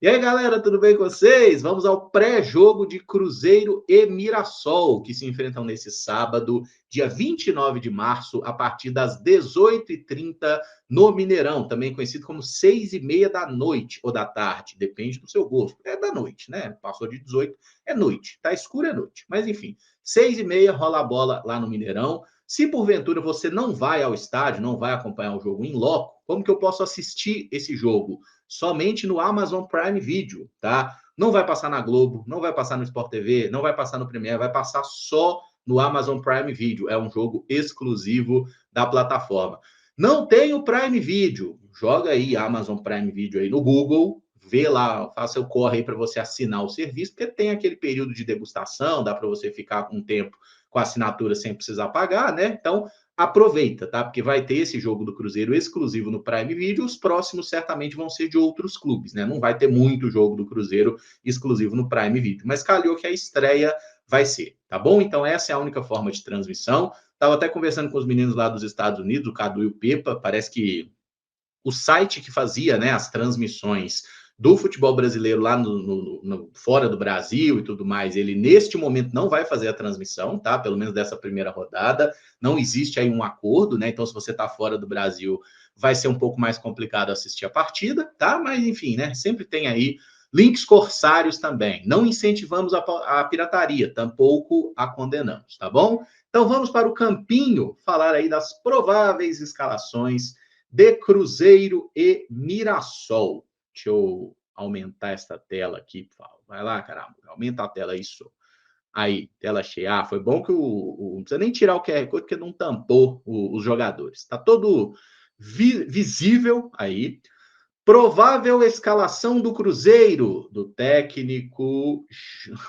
E aí, galera, tudo bem com vocês? Vamos ao pré-jogo de Cruzeiro e Mirassol, que se enfrentam nesse sábado, dia 29 de março, a partir das 18h30, no Mineirão, também conhecido como 6h30 da noite ou da tarde, depende do seu gosto. É da noite, né? Passou de 18, é noite. Tá escuro, é noite. Mas, enfim, 6h30 rola a bola lá no Mineirão. Se porventura você não vai ao estádio, não vai acompanhar o jogo em loco, como que eu posso assistir esse jogo? Somente no Amazon Prime Video, tá? Não vai passar na Globo, não vai passar no Sport TV, não vai passar no Premiere, vai passar só no Amazon Prime Video. É um jogo exclusivo da plataforma. Não tem o Prime Video, joga aí Amazon Prime Video aí no Google, vê lá, faça o corre aí para você assinar o serviço, porque tem aquele período de degustação, dá para você ficar com um tempo com a assinatura sem precisar pagar, né? Então, aproveita, tá? Porque vai ter esse jogo do Cruzeiro exclusivo no Prime Video, os próximos certamente vão ser de outros clubes, né? Não vai ter muito jogo do Cruzeiro exclusivo no Prime Video, mas calhou que a estreia vai ser, tá bom? Então essa é a única forma de transmissão. Tava até conversando com os meninos lá dos Estados Unidos, o Cadu e o Pepa, parece que o site que fazia, né, as transmissões do futebol brasileiro lá fora do Brasil e tudo mais, ele neste momento não vai fazer a transmissão, tá? Pelo menos dessa primeira rodada. Não existe aí um acordo, né? Então, se você está fora do Brasil, vai ser um pouco mais complicado assistir a partida, tá? Mas, enfim, né? Sempre tem aí links corsários também. Não incentivamos a pirataria, tampouco a condenamos, tá bom? Então, vamos para o campinho falar aí das prováveis escalações de Cruzeiro e Mirassol. Deixa eu aumentar essa tela aqui, por favor. Vai lá, caramba. Aumenta a tela, isso. Aí, tela cheia. Ah, foi bom que não precisa nem tirar o QR Code, porque não tampou os jogadores. Está todo visível aí. Provável escalação do Cruzeiro, do técnico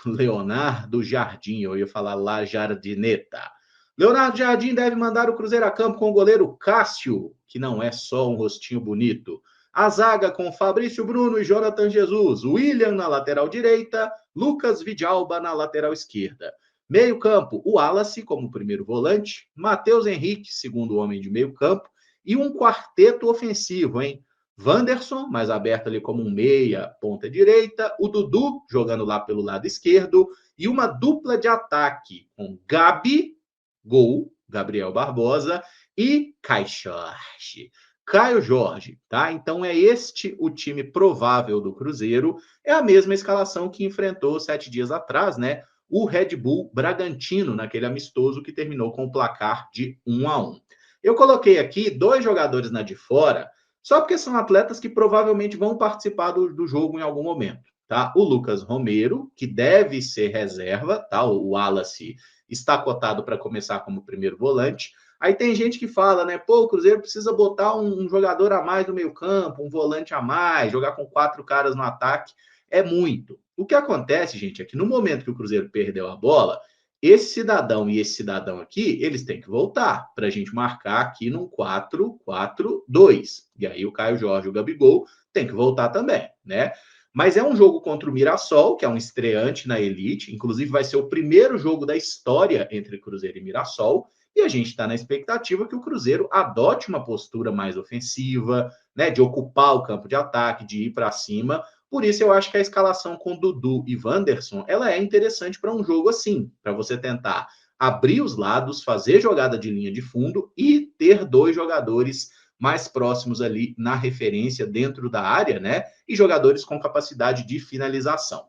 Leonardo Jardim. Eu ia falar lá Jardineta. Leonardo Jardim deve mandar o Cruzeiro a campo com o goleiro Cássio, que não é só um rostinho bonito. A zaga com Fabrício Bruno e Jonathan Jesus. William na lateral direita, Lucas Vidalba na lateral esquerda. Meio campo, o Wallace como primeiro volante, Matheus Henrique, segundo homem de meio campo, e um quarteto ofensivo, hein? Wanderson, mais aberto ali como um meia, ponta direita, o Dudu jogando lá pelo lado esquerdo, e uma dupla de ataque com Gabi, gol, Gabriel Barbosa, e Caio Jorge, tá? Então é este o time provável do Cruzeiro, é a mesma escalação que enfrentou 7 dias atrás, né? O Red Bull Bragantino, naquele amistoso que terminou com o placar de 1-1. Eu coloquei aqui 2 jogadores na de fora, só porque são atletas que provavelmente vão participar do jogo em algum momento, tá? O Lucas Romero, que deve ser reserva, tá? O Wallace está cotado para começar como primeiro volante. Aí tem gente que fala, né? Pô, o Cruzeiro precisa botar um jogador a mais no meio-campo, um volante a mais, jogar com 4 caras no ataque. É muito. O que acontece, gente, é que no momento que o Cruzeiro perdeu a bola, esse cidadão e esse cidadão aqui, eles têm que voltar para a gente marcar aqui num 4-4-2. E aí o Caio Jorge e o Gabigol tem que voltar também, né? Mas é um jogo contra o Mirassol, que é um estreante na elite, inclusive vai ser o primeiro jogo da história entre Cruzeiro e Mirassol, e a gente está na expectativa que o Cruzeiro adote uma postura mais ofensiva, né, de ocupar o campo de ataque, de ir para cima. Por isso eu acho que a escalação com Dudu e Wanderson, ela é interessante para um jogo assim, para você tentar abrir os lados, fazer jogada de linha de fundo e ter 2 jogadores mais próximos ali na referência dentro da área, né? E jogadores com capacidade de finalização.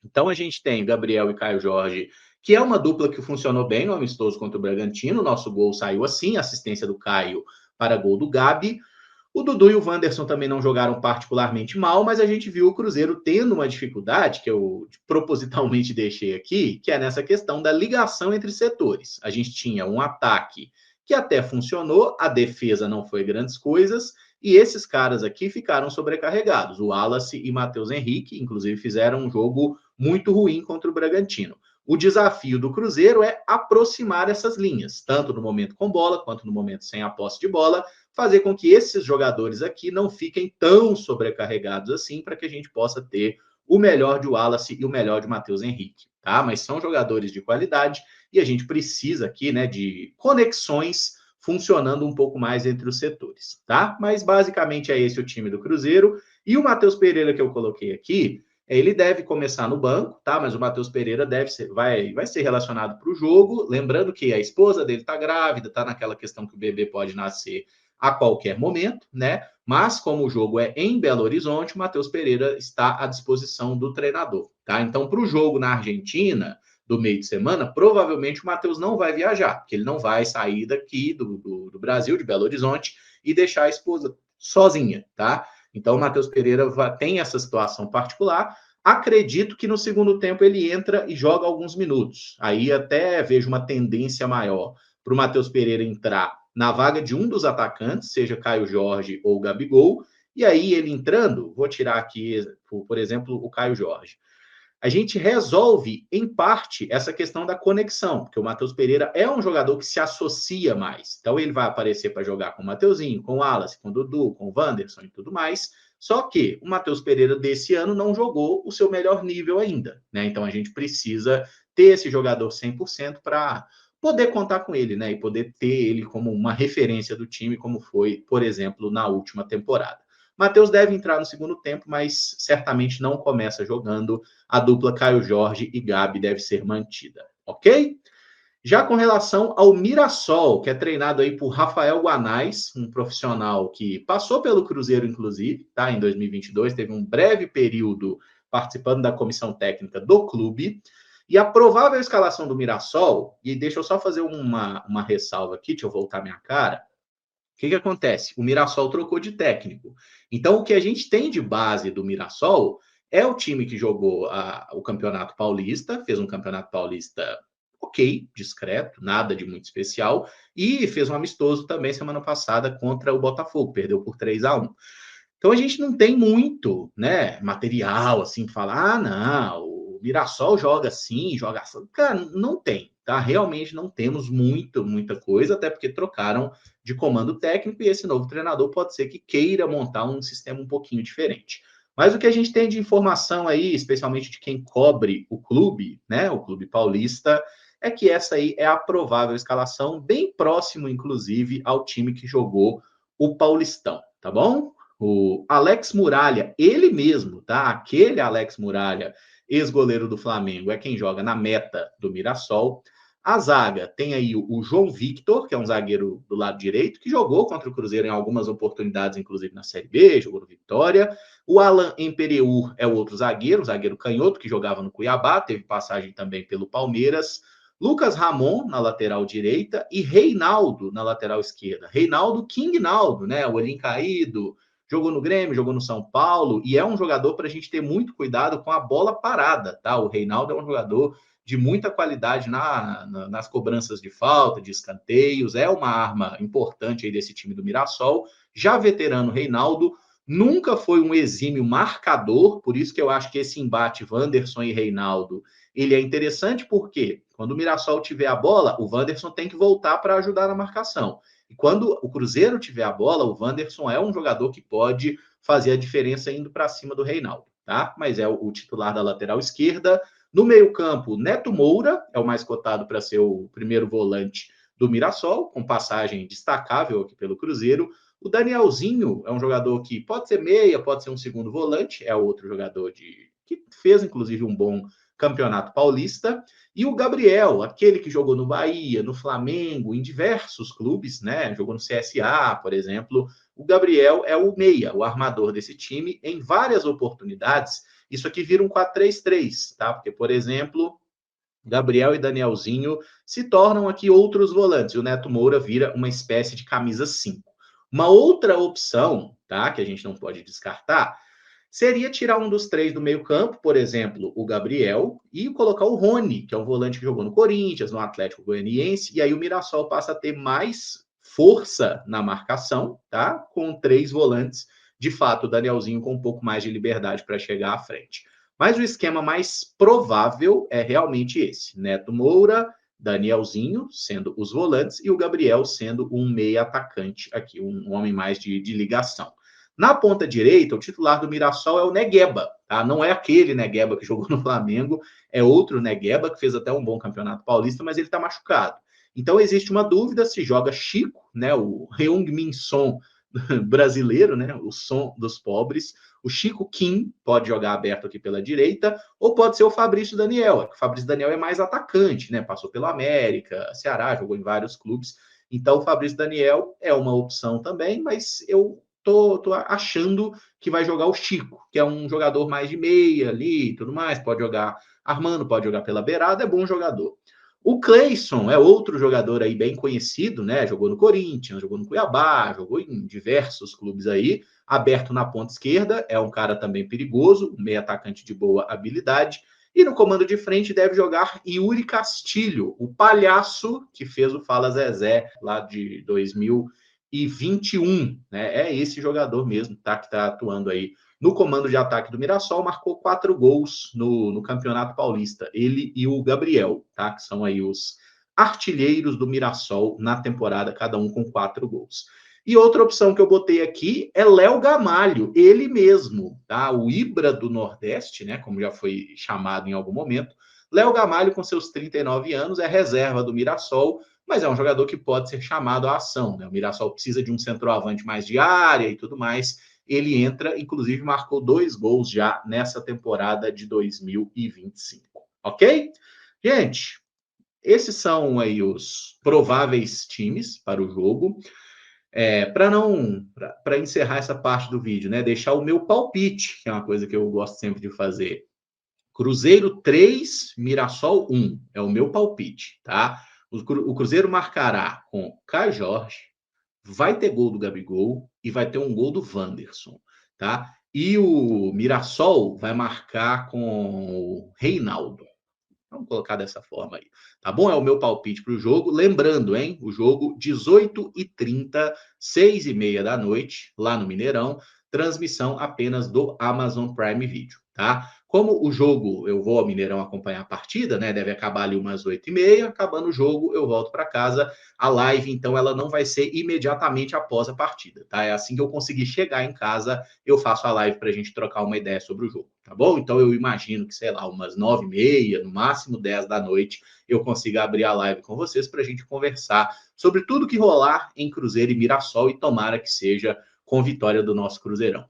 Então a gente tem Gabriel e Caio Jorge, que é uma dupla que funcionou bem no amistoso contra o Bragantino. Nosso gol saiu assim, assistência do Caio para gol do Gabi. O Dudu e o Wanderson também não jogaram particularmente mal, mas a gente viu o Cruzeiro tendo uma dificuldade, que eu propositalmente deixei aqui, que é nessa questão da ligação entre setores. A gente tinha um ataque que até funcionou, a defesa não foi grandes coisas, e esses caras aqui ficaram sobrecarregados. O Wallace e Matheus Henrique, inclusive, fizeram um jogo muito ruim contra o Bragantino. O desafio do Cruzeiro é aproximar essas linhas, tanto no momento com bola, quanto no momento sem a posse de bola, fazer com que esses jogadores aqui não fiquem tão sobrecarregados assim, para que a gente possa ter o melhor de Wallace e o melhor de Matheus Henrique, tá? Mas são jogadores de qualidade e a gente precisa aqui, né, de conexões funcionando um pouco mais entre os setores, tá? Mas basicamente é esse o time do Cruzeiro. E o Matheus Pereira que eu coloquei aqui, ele deve começar no banco, tá? Mas o Matheus Pereira vai ser relacionado para o jogo. Lembrando que a esposa dele está grávida, está naquela questão que o bebê pode nascer a qualquer momento, né? Mas como o jogo é em Belo Horizonte, o Matheus Pereira está à disposição do treinador, tá? Então, para o jogo na Argentina, do meio de semana, provavelmente o Matheus não vai viajar, porque ele não vai sair daqui do Brasil, de Belo Horizonte, e deixar a esposa sozinha, tá? Então, o Matheus Pereira tem essa situação particular. Acredito que no segundo tempo ele entra e joga alguns minutos. Aí até vejo uma tendência maior para o Matheus Pereira entrar na vaga de um dos atacantes, seja Caio Jorge ou Gabigol, e aí ele entrando, vou tirar aqui, por exemplo, o Caio Jorge. A gente resolve, em parte, essa questão da conexão, porque o Matheus Pereira é um jogador que se associa mais. Então, ele vai aparecer para jogar com o Mateuzinho, com o Wallace, com o Dudu, com o Wanderson e tudo mais. Só que o Matheus Pereira desse ano não jogou o seu melhor nível ainda, né? Então, a gente precisa ter esse jogador 100% para poder contar com ele, né? E poder ter ele como uma referência do time, como foi, por exemplo, na última temporada. Matheus deve entrar no segundo tempo, mas certamente não começa jogando. A dupla Caio Jorge e Gabi deve ser mantida, ok? Já com relação ao Mirassol, que é treinado aí por Rafael Guanais, um profissional que passou pelo Cruzeiro, inclusive, tá? Em 2022, teve um breve período participando da comissão técnica do clube. E a provável escalação do Mirassol, e deixa eu só fazer uma ressalva aqui, deixa eu voltar minha cara. O que acontece? O Mirassol trocou de técnico. Então, o que a gente tem de base do Mirassol é o time que jogou o Campeonato Paulista, fez um Campeonato Paulista ok, discreto, nada de muito especial, e fez um amistoso também semana passada contra o Botafogo, perdeu por 3-1. Então a gente não tem muito, né, material assim para falar, não, o Mirassol joga assim, joga assim. Cara, não tem, tá? Realmente não temos muita coisa, até porque trocaram de comando técnico e esse novo treinador pode ser que queira montar um sistema um pouquinho diferente. Mas o que a gente tem de informação aí, especialmente de quem cobre o clube, né, o Clube Paulista, é que essa aí é a provável escalação, bem próximo, inclusive, ao time que jogou o Paulistão, tá bom? O Alex Muralha, ele mesmo, tá? Aquele Alex Muralha, ex-goleiro do Flamengo, é quem joga na meta do Mirassol. A zaga tem aí o João Victor, que é um zagueiro do lado direito, que jogou contra o Cruzeiro em algumas oportunidades, inclusive na Série B, jogou no Vitória. O Alan Emperiur é o outro zagueiro, o zagueiro canhoto, que jogava no Cuiabá, teve passagem também pelo Palmeiras. Lucas Ramon na lateral direita e Reinaldo na lateral esquerda. Reinaldo Kingnaldo, né? O olhinho caído, jogou no Grêmio, jogou no São Paulo, e é um jogador para a gente ter muito cuidado com a bola parada, tá? O Reinaldo é um jogador de muita qualidade nas cobranças de falta, de escanteios, é uma arma importante aí desse time do Mirassol. Já veterano Reinaldo, nunca foi um exímio marcador, por isso que eu acho que esse embate Wanderson e Reinaldo, ele é interessante porque quando o Mirassol tiver a bola, o Wanderson tem que voltar para ajudar na marcação. E quando o Cruzeiro tiver a bola, o Wanderson é um jogador que pode fazer a diferença indo para cima do Reinaldo, tá? Mas é o titular da lateral esquerda. No meio-campo, Neto Moura é o mais cotado para ser o primeiro volante do Mirassol, com passagem destacável aqui pelo Cruzeiro. O Danielzinho é um jogador que pode ser meia, pode ser um segundo volante, é outro jogador que fez, inclusive, um bom Campeonato Paulista. E o Gabriel, aquele que jogou no Bahia, no Flamengo, em diversos clubes, né? Jogou no CSA, por exemplo. O Gabriel é o meia, o armador desse time, em várias oportunidades. Isso aqui vira um 4-3-3, tá? Porque, por exemplo, Gabriel e Danielzinho se tornam aqui outros volantes. E o Neto Moura vira uma espécie de camisa 5. Uma outra opção, tá? Que a gente não pode descartar, seria tirar um dos três do meio-campo, por exemplo, o Gabriel, e colocar o Rony, que é um volante que jogou no Corinthians, no Atlético Goianiense, e aí o Mirassol passa a ter mais força na marcação, tá? Com três volantes, de fato, o Danielzinho com um pouco mais de liberdade para chegar à frente. Mas o esquema mais provável é realmente esse: Neto Moura, Danielzinho sendo os volantes e o Gabriel sendo um meia atacante aqui, um homem mais de ligação. Na ponta direita, o titular do Mirassol é o Negueba, tá? Não é aquele Negueba que jogou no Flamengo, é outro Negueba, que fez até um bom campeonato paulista, mas ele está machucado. Então existe uma dúvida se joga Chico, né, o Heung-min Son brasileiro, né, o som dos pobres, o Chico Kim pode jogar aberto aqui pela direita, ou pode ser o Fabrício Daniel. O Fabrício Daniel é mais atacante, né? Passou pelo América, Ceará, jogou em vários clubes. Então o Fabrício Daniel é uma opção também, mas eu tô achando que vai jogar o Chico, que é um jogador mais de meia ali e tudo mais, pode jogar armando, pode jogar pela beirada, é bom jogador. O Cleison é outro jogador aí bem conhecido, né? Jogou no Corinthians, jogou no Cuiabá, jogou em diversos clubes aí, aberto na ponta esquerda, é um cara também perigoso, um meio atacante de boa habilidade. E no comando de frente deve jogar Yuri Castilho, o palhaço que fez o Fala Zezé lá de 2021, né? É esse jogador mesmo, tá? Que tá atuando aí no comando de ataque do Mirassol, marcou 4 gols no Campeonato Paulista. Ele e o Gabriel, tá? Que são aí os artilheiros do Mirassol na temporada, cada um com 4 gols. E outra opção que eu botei aqui é Léo Gamalho, ele mesmo, tá? O Ibra do Nordeste, né? Como já foi chamado em algum momento. Léo Gamalho, com seus 39 anos, é reserva do Mirassol, mas é um jogador que pode ser chamado à ação, né? O Mirassol precisa de um centroavante mais de área e tudo mais. Ele entra, inclusive marcou 2 gols já nessa temporada de 2025, ok? Gente, esses são aí os prováveis times para o jogo. Para encerrar essa parte do vídeo, né? Deixar o meu palpite, que é uma coisa que eu gosto sempre de fazer. Cruzeiro 3, Mirassol 1. É o meu palpite, tá? O Cruzeiro marcará com Caio Jorge, vai ter gol do Gabigol e vai ter um gol do Wanderson, tá? E o Mirassol vai marcar com o Reinaldo. Vamos colocar dessa forma aí, tá bom? É o meu palpite para o jogo. Lembrando, hein? O jogo 18h30, 6h30 da noite, lá no Mineirão. Transmissão apenas do Amazon Prime Video, tá? Como o jogo, eu vou ao Mineirão acompanhar a partida, né? Deve acabar ali umas 8h30. Acabando o jogo, eu volto para casa. A live, então, ela não vai ser imediatamente após a partida, tá? É assim que eu conseguir chegar em casa, eu faço a live para a gente trocar uma ideia sobre o jogo, tá bom? Então, eu imagino que, sei lá, umas 9h30, no máximo 10 da noite, eu consiga abrir a live com vocês para a gente conversar sobre tudo que rolar em Cruzeiro e Mirassol e tomara que seja com vitória do nosso Cruzeirão.